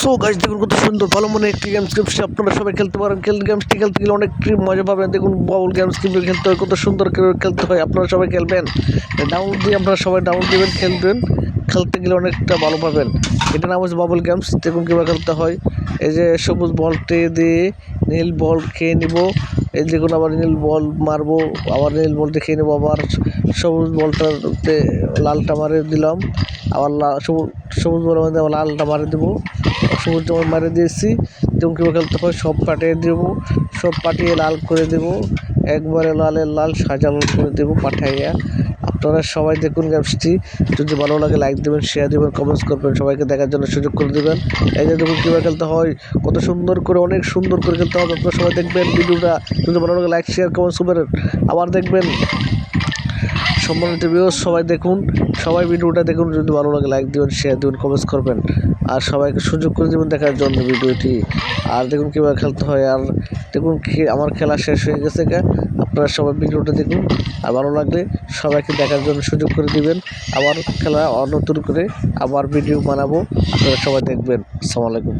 So guys দেখুন কত সুন্দর ভালো মনে একটি গেমস আপনারা সবাই খেলতে পারেন। গেমসটি খেলতে গেলে অনেক মজা পাবেন। দেখুন বাবুল গেমস কীভাবে খেলতে হয়, কত সুন্দর করে খেলতে হয়। আপনারা সবাই খেলবেন, ডাউনলোড দিয়ে আপনারা সবাই ডাউনলোড দেবেন, খেলবেন। খেলতে গেলে অনেকটা ভালো পাবেন। এটার নাম হচ্ছে বাবুল গেমস। দেখুন কীভাবে খেলতে হয়। এই যে সবুজ বলটি দিয়ে নীল বল খেয়ে নিব, এই দেখুন আবার নীল বল মারবো, আবার নীল বলটি খেয়ে নেবো, আবার সবুজ বলটাতে লালটা মারে দিলাম, আবার সবুজ বলের মধ্যে আবার লালটা মারে দেবো, সবুজ জামা মারে দিয়েছি। দেখুন কীভাবে খেলতে হয়। সব পাঠিয়ে দেবো, সব পাঠিয়ে লাল করে দেবো, একবারে লালের লাল সাজানো করে দেবো পাঠাইয়া। আপনারা সবাই দেখুন গেমসটি। যদি ভালো লাগে লাইক দেবেন, শেয়ার দেবেন, কমেন্টস করবেন, সবাইকে দেখার জন্য সুযোগ করে দেবেন। এই যে দেখুন কীভাবে খেলতে হয়, কত সুন্দর করে, অনেক সুন্দর করে খেলতে হবে। আপনারা সবাই দেখবেন ভিডিওটা, যদি ভালো লাগে লাইক শেয়ার কমেন্টস করবেন, আবার দেখবেন। সম্মানিত ভিউয়ার্স সবাই দেখুন, সবাই ভিডিওটা দেখুন, যদি ভালো লাগে লাইক দেবেন, শেয়ার দেবেন, কমেন্টস করবেন, আর সবাইকে সুযোগ করে দেবেন দেখার জন্য ভিডিওটি। আর দেখুন কীভাবে খেলতে হয়। আর দেখুন আমার খেলা শেষ হয়ে গেছে। আপনারা সবাই ভিডিওটা দেখুন, আর ভালো লাগলে সবাইকে দেখার জন্য সুযোগ করে দিবেন। আবার খেলা নতুন করে আবার ভিডিও বানাবো, আপনারা সবাই দেখবেন। আসসালামু আলাইকুম।